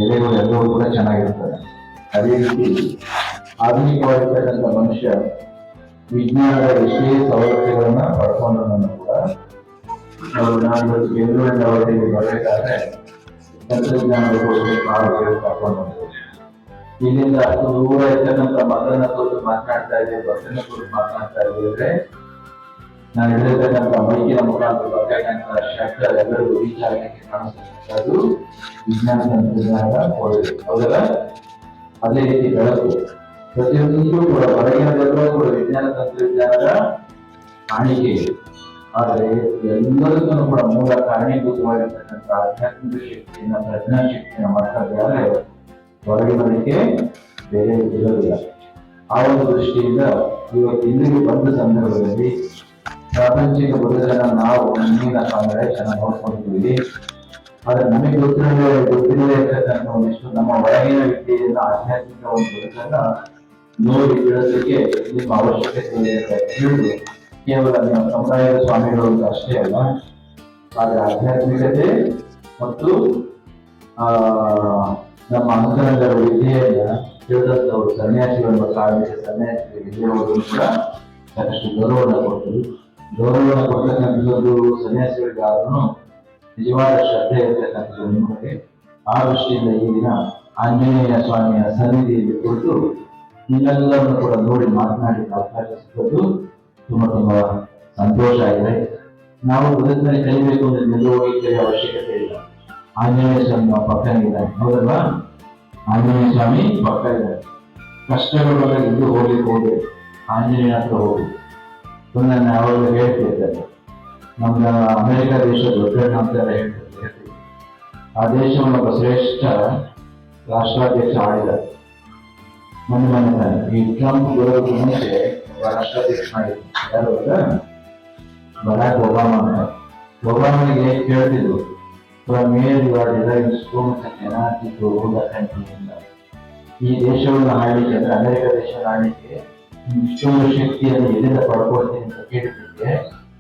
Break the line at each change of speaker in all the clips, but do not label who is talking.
ಎಲೆಗಳು ಎಲ್ಲವೂ ಕೂಡ ಚೆನ್ನಾಗಿರ್ತದೆ. ಅದೇ ರೀತಿ ಆಧುನಿಕವಾಗಿರ್ತಕ್ಕಂಥ ಮನುಷ್ಯ ವಿಜ್ಞಾನದ ಎಷ್ಟೇ ಸವಲತ್ತುಗಳನ್ನ ಪಡ್ಕೊಂಡ್ರೂ ಕೂಡ ನಾನು ಬೆಂಗಳೂರಿನ ಅವಧಿಗೆ ಬರಬೇಕಾದ್ರೆ ತಂತ್ರಜ್ಞಾನದ ಕರ್ಕೊಂಡು ಇಲ್ಲಿಂದ ಅಷ್ಟು ದೂರ ಇರ್ತಕ್ಕಂಥ ಮಗನ ಕುರಿತು ಮಾತನಾಡ್ತಾ ಇದ್ದೀವಿ, ಬಸ್ಸಿನ ಕುರಿತು ಮಾತನಾಡ್ತಾ ಇದ್ದೀವಿ. ನಾನು ಹೇಳಿರ್ತಕ್ಕಂಥ ಮೈಕಿನ ಮುಖಾಂತರ ಬರ್ತಕ್ಕಂಥ ಶಬ್ದ ಎಲ್ಲರಿಗೂ ರೀಚ್ ಆಗಲಿಕ್ಕೆ ಕಾಣಿಸ್ತಕ್ಕಂಥದ್ದು ವಿಜ್ಞಾನ ತಂತ್ರಜ್ಞಾನದ ಕೊಡುಗೆ, ಹೌದಲ್ಲ? ಅದೇ ರೀತಿ ಬೆಳಕು ಪ್ರತಿಯೊಂದು ಕೂಡ ಹೊರಗಿನದೆಲ್ಲವೂ ಕೂಡ ವಿಜ್ಞಾನ ತಂತ್ರಜ್ಞಾನದ ಕಾಣಿಕೆ. ಆದರೆ ಎಲ್ಲದಕ್ಕೂ ಕೂಡ ಮೂಲ ಕಾರಣೀಭೂತವಾಗಿರ್ತಕ್ಕಂಥ ಆಧ್ಯಾತ್ಮಿಕ ಶಕ್ತಿಯನ್ನ, ಪ್ರಜ್ಞಾ ಶಕ್ತಿಯನ್ನ ಮಾಡ್ತಾರೆ ಹೊರಗಿನದಕ್ಕೆ ಬೇರೆ ಇರೋದಿಲ್ಲ. ಆ ಒಂದು ದೃಷ್ಟಿಯಿಂದ ಇವತ್ತು ಇಲ್ಲಿಗೆ ಬಂದ ಸಂದರ್ಭದಲ್ಲಿ ಪ್ರಾಪಂಚಿಕ ಬದುಕನ್ನ ನಾವು ಮುಂದಿನ ಕಾಲದಲ್ಲಿ ಚೆನ್ನಾಗಿ ನೋಡ್ಕೊಂಡಿದ್ದೀವಿ. ಆದ್ರೆ ನಮಗೆ ಗೊತ್ತಿರದೇ ಇರ್ತಕ್ಕಂಥ ಒಂದಿಷ್ಟು ನಮ್ಮ ಒಳಗಿನ ವ್ಯಕ್ತಿಯಿಂದ ಆಧ್ಯಾತ್ಮಿಕ ಒಂದು ಬದುಕನ್ನ ನೋಡಿ ತಿಳಿಸಲಿಕ್ಕೆ ನಿಮ್ಮ ಅವಶ್ಯಕತೆ ಇದೆ ಅಂತ ಹೇಳುದು ಕೇವಲ ನಿಮ್ಮ ಸಮುದಾಯದ ಸ್ವಾಮಿಗಳು ಅಂತ ಅಷ್ಟೇ ಅಲ್ಲ, ಆದ್ರೆ ಆಧ್ಯಾತ್ಮಿಕತೆ ಮತ್ತು ನಮ್ಮ ಅಂತರಂಗದ ವಿದ್ಯೆಯನ್ನ ತಿಳಿದಂತವರು ಸನ್ಯಾಸಿಗಳ ಕಾರ್ಮಿಕ ಸನ್ಯಾಸಿಗಳಿಗೆ ವಿದ್ಯೆಗಳನ್ನು ಕೂಡ ಸಾಕಷ್ಟು ಗೌರವವನ್ನು ಕೊಟ್ಟರು. ಗೌರವವನ್ನು ಕೊಡ್ತಕ್ಕಂಥದ್ದು ಸನ್ಯಾಸಿಗಳಿಗಾದ್ರೂ ನಿಜವಾದ ಶ್ರದ್ಧೆ ಇರ್ತಕ್ಕಂಥದ್ದು ನಿಮಗೆ. ಆ ದೃಷ್ಟಿಯಿಂದ ಈ ದಿನ ಆಂಜನೇಯ ಸ್ವಾಮಿಯ ಸನ್ನಿಧಿಯಲ್ಲಿ ಕುರಿತು ನಿಮ್ಮೆಲ್ಲರನ್ನು ಕೂಡ ನೋಡಿ ಮಾತನಾಡಿ ಅವಕಾಶ ಸಿಗೋದು ತುಂಬಾ ತುಂಬಾ ಸಂತೋಷ ಆಗಿದೆ. ನಾವು ಬದುಕಿನಲ್ಲಿ ಕಲಿಬೇಕು ಅಂದ್ರೆ ನಿಲ್ಲುವ ಅವಶ್ಯಕತೆ ಇಲ್ಲ. ಆಂಜನೇಯ ಸ್ವಾಮಿ ಪಕ್ಕನಿದ್ದಾರೆ, ಹೌದಲ್ವಾ? ಆಂಜನೇಯ ಸ್ವಾಮಿ ಪಕ್ಕ ಇದ್ದಾರೆ. ಕಷ್ಟಗಳ ಬಗ್ಗೆ ಇದ್ದು ಹೋಗ್ಲಿಕ್ಕೆ ಹೋಗಿ ಆಂಜನೇಯ ಹತ್ರ ಹೋಗಿ ನಾನು ಯಾವಾಗಲೂ ಹೇಳ್ತಿರ್ತಾರೆ. ನಮ್ಮ ಅಮೆರಿಕ ದೇಶ ದೊಡ್ಡ ಅಂತೆಲ್ಲ ಹೇಳ್ತಿರ್ತೀವಿ. ಆ ದೇಶವನ್ನು ಒಬ್ಬ ಶ್ರೇಷ್ಠ ರಾಷ್ಟ್ರಾಧ್ಯಕ್ಷ ಆಳಿದ್ದಾರೆ. ಮೊನ್ನೆ ಈ ಟ್ರಂಪ್ ಬರೋದಕ್ಕೆ ಮುಂಚೆ ಒಬ್ಬ ರಾಷ್ಟ್ರಾಧ್ಯಕ್ಷ ಮಾಡಿದ್ರು. ಯಾರು ಬರಾಕ್ ಒಬಾಮಾ ಅಂತ. ಒಬಾಮನಿಗೆ ಕೇಳ್ತಿದ್ರು, ಈ ದೇಶವನ್ನು ಆಳ್ಲಿಕ್ಕೆ ಅಂದ್ರೆ ಅಮೆರಿಕ ದೇಶವನ್ನು ಆಳ್ಲಿಕ್ಕೆ ಇಷ್ಟೊಂದು ಶಕ್ತಿಯನ್ನು ಎಲ್ಲಿಂದ ಪಡ್ಕೊಳ್ತೀನಿ ಅಂತ ಕೇಳಿದ್ದಕ್ಕೆ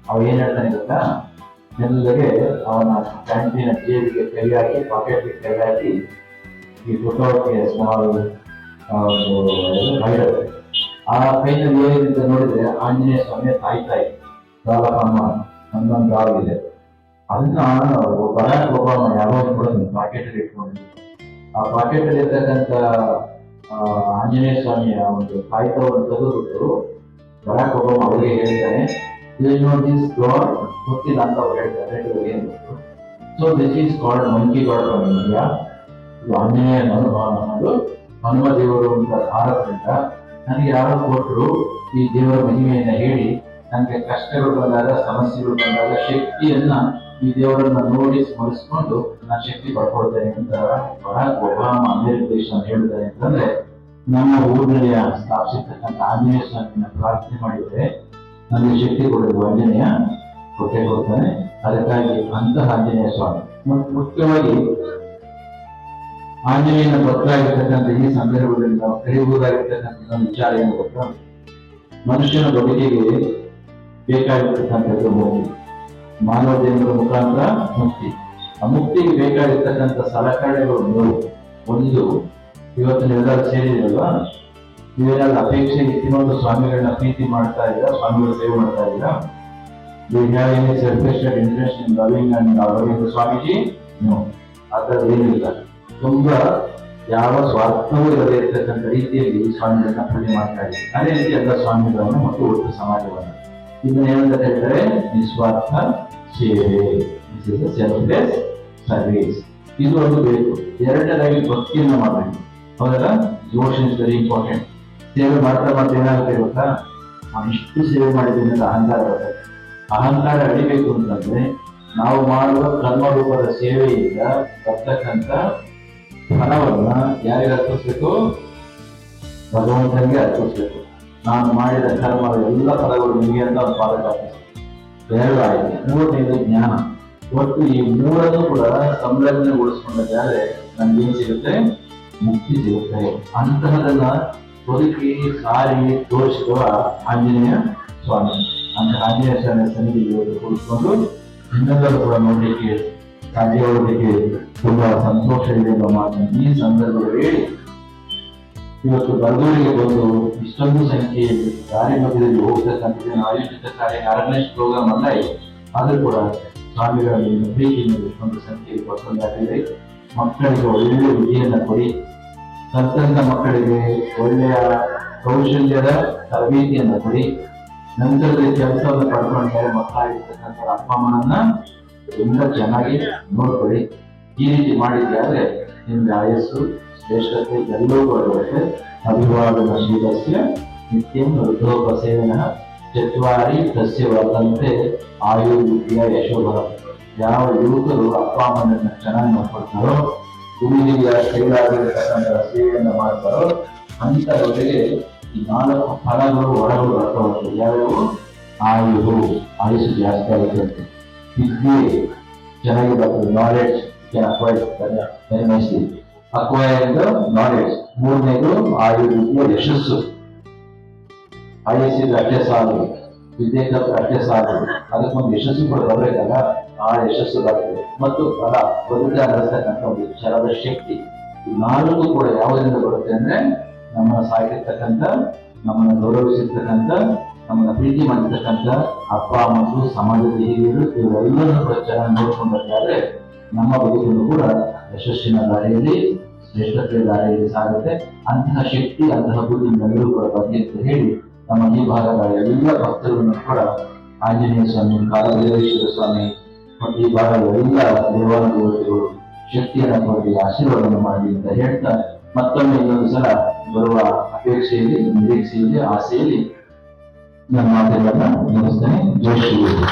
ಅವ ಏನ್ ಹೇಳ್ತಾನೆ ಗೊತ್ತಾ? ಜನರಿಗೆ ಅವನ ಪ್ಯಾಂಟಿನ ಜೇಬಿಗೆ ಕೈ ಹಾಕಿ, ಪಾಕೆಟ್ಗೆ ಕೈ ಹಾಕಿ, ಈ ಫೋಟೋಗೆ ಸ್ಮಾಲ್ ವೈರಲ್ ಆ ಕೈನಲ್ಲಿ ಏನಿದೆ ನೋಡಿದ್ರೆ ಆಂಜನೇಯ ಸ್ವಾಮಿಯ ತಾಯಿ ಗಾಲಪ್ಪ ಹನ್ನೊಂದು ಗಾಲ್ ಇದೆ. ಅದನ್ನ ಬರಾಕ್ ಒಬಾಮ ಯಾವಾಗ ಕೂಡ ಪಾಕೆಟ್ ಅಲ್ಲಿ ಇಟ್ಕೊಂಡಿದ್ರು. ಆ ಪಾಕೆಟ್ ಅಲ್ಲಿ ಇರ್ತಕ್ಕಂಥ ಆಂಜನೇಯ ಸ್ವಾಮಿಯ ಒಂದು ಕಾಯ್ತವನ್ನು ತೆಗೆದುಬಿಟ್ಟು ಬರಾಕ್ ಒಬಾಮ ಅವರಿಗೆ ಹೇಳ್ತಾನೆ, ಗೊತ್ತಿಲ್ಲ ಅಂತ ಅವ್ರು ಹೇಳ್ತಾರೆ. ಏನು so this is called monkey god from India. ಇದು ಆಂಜನೇಯ ಅನ್ನೋದು ಹನುಮ ದೇವರು ಅಂತ ಭಾರತದಿಂದ ನನಗೆ ಯಾರೋ ಕೊಟ್ಟರು ಈ ದೇವರ ಮಹಿಮೆಯನ್ನ ಹೇಳಿ ನನಗೆ ಕಷ್ಟಗಳು ಬಂದಾಗ, ಸಮಸ್ಯೆಗಳು ಬಂದಾಗ ಶಕ್ತಿಯನ್ನ ಈ ದೇವರನ್ನ ನೋಡಿ ಸ್ಮರಿಸಿಕೊಂಡು ನಾನು ಶಕ್ತಿ ಪಡ್ಕೊಳ್ತೇನೆ ಅಂತ ಬರಾಕ್ ಒಬಾಮ ಅಮೆರಿಕ ದೇಶ ಹೇಳ್ತಾರೆ. ಅಂತಂದ್ರೆ ನಮ್ಮ ಊರಿನಲ್ಲಿ ಸ್ಥಾಪಿಸಿರ್ತಕ್ಕಂಥ ಆಂಜನೇಯ ಸ್ವಾಮಿನ ಪ್ರಾರ್ಥನೆ ಮಾಡಿದ್ರೆ ನನಗೆ ಶಕ್ತಿ ಕೊಡೋದು ಆಂಜನೇಯ ಕೊಟ್ಟೆ ಕೊಡ್ತಾನೆ. ಅದಕ್ಕಾಗಿ ಅಂತಹ ಆಂಜನೇಯ ಸ್ವಾಮಿ ಮುಖ್ಯವಾಗಿ ಆಂಜನೇಯನ ಭಕ್ತರಾಗಿರ್ತಕ್ಕಂಥ ಈ ಸಂದರ್ಭದಲ್ಲಿ ನಾವು ಕಲಿಯುವುದಾಗಿರ್ತಕ್ಕಂಥ ವಿಚಾರ ಏನು ಗೊತ್ತಾ? ಮನುಷ್ಯನ ಬದುಕಿಗೆ ಬೇಕಾಗಿರ್ತಕ್ಕಂಥದ್ದು ಮುಕ್ತಿ, ಮಾನವ ಜನ್ಮದ ಮುಖಾಂತರ ಮುಕ್ತಿ. ಆ ಮುಕ್ತಿಗೆ ಬೇಕಾಗಿರ್ತಕ್ಕಂಥ ಸಲಕರಣೆಗಳು ಮೂರು. ಒಂದು, ಇವತ್ತು ನೀವೆಲ್ಲರೂ ಸೇರಿದಿರಲ್ವಾ, ನೀವೇನಾದ್ರು ಅಪೇಕ್ಷೆ ಇಟ್ಟಿಕೊಂಡು ಸ್ವಾಮಿಗಳನ್ನ ಪ್ರೀತಿ ಮಾಡ್ತಾ ಇದ್ದೀರಾ, ಸ್ವಾಮಿಗಳ ಸೇವೆ ಮಾಡ್ತಾ ಇದ್ದೀರಾ? Selfish interest in loving and loving Swamiji? No, ಆ ಥರದ್ದು ಏನಿಲ್ಲ. ತುಂಬಾ ಯಾವ ಸ್ವಾರ್ಥವೂ ಇರದೇ ಇರ್ತಕ್ಕಂಥ ರೀತಿಯಲ್ಲಿ ಸ್ವಾಮಿಗಳನ್ನ ಪೂಜೆ ಮಾಡ್ತಾ ಇದ್ದೀವಿ. ಅದೇ ರೀತಿ ಎಲ್ಲ ಸ್ವಾಮಿಗಳನ್ನು ಮತ್ತು ಒಟ್ಟು ಸಮಾಜವನ್ನು ಇದನ್ನ ಏನಂತ ಹೇಳ್ತಾರೆ? ನಿಸ್ವಾರ್ಥ ಸೇವೆ, ಸೆಲ್ಫ್ಲೆಸ್ ಸರ್ವಿಸ್. ಇದು ಒಂದು ಬೇಕು. ಎರಡನೇದಾಗಿ ಭಕ್ತಿಯನ್ನ ಮಾಡಬೇಕು, ಹೌದಲ್ಲ? Devotion is very important. ಸೇವೆ ಮಾಡ್ತಾ ಮಾಡ್ತಾ ಏನಾಗುತ್ತೆ ಗೊತ್ತಾ? ನಾನು ಇಷ್ಟು ಸೇವೆ ಮಾಡಿದ್ದೀನಿ ಅಂತ ಅಹಂಕಾರ ಬರುತ್ತೆ. ಅಹಂಕಾರ ಅಡಿಬೇಕು ಅಂತಂದ್ರೆ ನಾವು ಮಾಡುವ ಕರ್ಮ ರೂಪದ ಸೇವೆಯಿಂದ ಬರ್ತಕ್ಕಂಥ ಫಲವನ್ನ ಯಾರಿಗೆ ಅರ್ಪಿಸ್ಬೇಕು? ಭಗವಂತನಿಗೆ ಅರ್ಪಿಸ್ಬೇಕು. ನಾನು ಮಾಡಿದ ಕರ್ಮದ ಎಲ್ಲ ಫಲಗಳು ನಿಮಗೆ ಅಂತ ಒಂದು ಪಾದಕ ಅರ್ಪಿಸ್ಬೇಕು. ಎರಡು ಆಯ್ತು. ಮೂರನೇದು ಜ್ಞಾನ. ಒಟ್ಟು ಈ ಮೂರನ್ನು ಕೂಡ ಸಂಲಗ್ನಗೊಳಿಸ್ಕೊಂಡಾದ್ರೆ ನಮ್ಗೆ ಏನ್ ಸಿಗುತ್ತೆ? ಮುಕ್ತಿ ಸಿಗುತ್ತೆ. ಅಂತಹದನ್ನ ಬದುಕಿ ಸಾರಿ ತೋರಿಸಿರುವ ಆಂಜನೇಯ ಸ್ವಾಮಿ. ಅಂತ ಆಂಜನೇಯ ಸ್ವಾಮಿ ಸನ್ನಿಧಿಗೆ ಕುಳಿತುಕೊಂಡು ನಿಮ್ಮೆಲ್ಲರೂ ಕೂಡ ನೋಡ್ಲಿಕ್ಕೆ ಸಾಧ್ಯವಾದಕ್ಕೆ ತುಂಬಾ ಸಂತೋಷ ಇದೆ ಎಂಬ ಮಾತನ್ನು ಈ ಸಂದರ್ಭದಲ್ಲಿ ಹೇಳಿ, ಇವತ್ತು ಬರದೂರಿಗೆ ಬಂದು ಇಷ್ಟೊಂದು ಸಂಖ್ಯೆಯಲ್ಲಿ ದಾರಿ ಮಧ್ಯದಲ್ಲಿ ಹೋಗ್ತಕ್ಕಂಥದ್ದು ಆಯೋಜಿತ ಕಾರ್ಯ 6ನೇ ಪ್ರೋಗ್ರಾಮ್ ಅಲ್ಲ ಇದೆ. ಆದರೂ ಕೂಡ ಸ್ವಾಮಿಗಳಲ್ಲಿ ಪ್ರೀತಿಯಿಂದ ಇಷ್ಟೊಂದು ಸಂಖ್ಯೆಯಲ್ಲಿ ಪಸಂದಾಗಿದೆ. ಮಕ್ಕಳಿಗೆ ಒಳ್ಳೆಯ ವಿಧಿಯನ್ನ ಕೊಡಿ, ಸತ್ತಂತ ಮಕ್ಕಳಿಗೆ ಒಳ್ಳೆಯ ಕೌಶಲ್ಯದ ತರಬೇತಿಯನ್ನು ಕೊಡಿ. ನಂತರದ ಕೆಲಸವನ್ನು ಪಡ್ಕೊಂಡ್ರೆ ಮಕ್ಕಳಾಗಿರ್ತಕ್ಕಂಥ ಅಪ್ಪ ಅಮ್ಮನನ್ನ ತುಂಬಾ ಚೆನ್ನಾಗಿ ನೋಡ್ಕೊಳ್ಳಿ. ಈ ರೀತಿ ಮಾಡಿದ್ದೆ ಆದ್ರೆ ನಿಮ್ಗೆ ಆಯಸ್ಸು ಶ್ರೇಷ್ಠತೆ ಎಲ್ಲವೂ ಬರುತ್ತೆ. ಅಭಿವಾದನ ಶೀಲಸ್ಯ ನಿತ್ಯಂ ವೃದ್ಧೋಪ ಸೇವನ ಚತ್ವಾರಿ ತಸ್ಯ ವರ್ಧಂತೆ ಆಯುರ್ವಿದ್ಯ ಯಶೋಭರ. ಯಾವ ಯುವಕರು ಅಪ್ಪ ಅಮ್ಮನನ್ನ ಚೆನ್ನಾಗಿ ನೋಡ್ಕೊಳ್ತಾರೋ, ಗುರುವಿನ ಕೈಲಾಗಿರ್ತಕ್ಕಂಥ ಸೇವೆಯನ್ನು ಮಾಡ್ತಾರೋ ಅಂತವರಿಗೆ ಈ 4 ಫಲಗಳು ಹೊರಗಳು ಬರ್ತಾ ಹೋಗ್ತದೆ. ಯಾವ್ಯಾವು? ಆಯುಷು ಜಾಸ್ತಿ ಆಗುತ್ತೆ, ವಿದ್ಯೆ ಚೆನ್ನಾಗಿ ಬರ್ತದೆ, ನಾಲೆಡ್ಜ್ ಅಕ್ವೈರ್ಡ್ ನಾಲೆಡ್ಜ್. 3ನೇದು ಆಯುರ್ವಿದ್ಯ ಯಶಸ್ಸು. ಆಯಸ್ಸಿಗೆ ಅಷ್ಟೇ ಸಾಲು, ವಿದ್ಯೆಗೆ ಅಷ್ಟೇ ಸಾಲು, ಅದಕ್ಕೊಂದು ಯಶಸ್ಸು ಕೂಡ ಬರಬೇಕಲ್ಲ, ಆ ಯಶಸ್ಸು ಬರ್ತದೆ. ಮತ್ತು ಫಲ, ಬದುಕ ನಡೆಸ್ತಕ್ಕಂಥ ಒಂದು ಛಲದ ಶಕ್ತಿ. ಈ 4 ಕೂಡ ಯಾವುದರಿಂದ ಬರುತ್ತೆ ಅಂದ್ರೆ ನಮ್ಮನ್ನ ಸಾಕಿರ್ತಕ್ಕಂಥ, ನಮ್ಮನ್ನ ಗೌರವಿಸಿರ್ತಕ್ಕಂಥ, ನಮ್ಮನ್ನ ಪ್ರೀತಿ ಮಾಡಿರ್ತಕ್ಕಂಥ ಅಪ್ಪ ಮತ್ತು ಸಮಾಜದ ಹಿರಿಯರು ಇವರೆಲ್ಲರನ್ನು ಕೂಡ ಚೆನ್ನಾಗಿ ನೋಡ್ಕೊಂಡ್ರೆ ನಮ್ಮ ಬದುಕನ್ನು ಕೂಡ ಯಶಸ್ಸಿನ ದಾರಿಯಲ್ಲಿ, ಶ್ರೇಷ್ಠತೆಯ ದಾರಿಯಲ್ಲಿ ಸಾಗುತ್ತೆ. ಅಂತಹ ಶಕ್ತಿ, ಅಂತಹ ಬುದ್ಧಿ ಎಲ್ಲರೂ ಕೂಡ ಬಗ್ಗೆ ಅಂತ ಹೇಳಿ ನಮ್ಮ ಈ ಭಾಗದ ಎಲ್ಲ ಭಕ್ತರನ್ನು ಕೂಡ ಆಂಜನೇಯ ಸ್ವಾಮಿ, ಕಾಲಭೈರೇಶ್ವರ ಸ್ವಾಮಿ ಮತ್ತು ಈ ಭಾಗದ ಎಲ್ಲ ದೇವಾನುದೇವತೆಗಳು ಶಕ್ತಿಯನ್ನು ಕೊಡಿ, ಆಶೀರ್ವಾದವನ್ನು ಮಾಡಿ ಅಂತ ಹೇಳ್ತಾ ಮತ್ತೊಮ್ಮೆ ಇನ್ನೊಂದು ಸಲ ಬರುವ ಅಪೇಕ್ಷೆಯಲ್ಲಿ, ನಿರೀಕ್ಷೆಯಲ್ಲಿ, ಆಸೆಯಲ್ಲಿ ನನ್ನ ಮಾತುಗಳನ್ನ ಮುಗಿಸ್ತೇನೆ. ಜೈ ಶ್ರೀ ಗುರು.